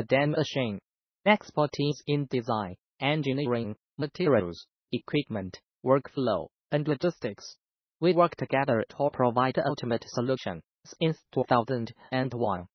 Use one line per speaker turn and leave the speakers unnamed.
the machine. Expertise in design, engineering, materials, equipment, workflow, and logistics. We work together to provide the ultimate solution since 2001.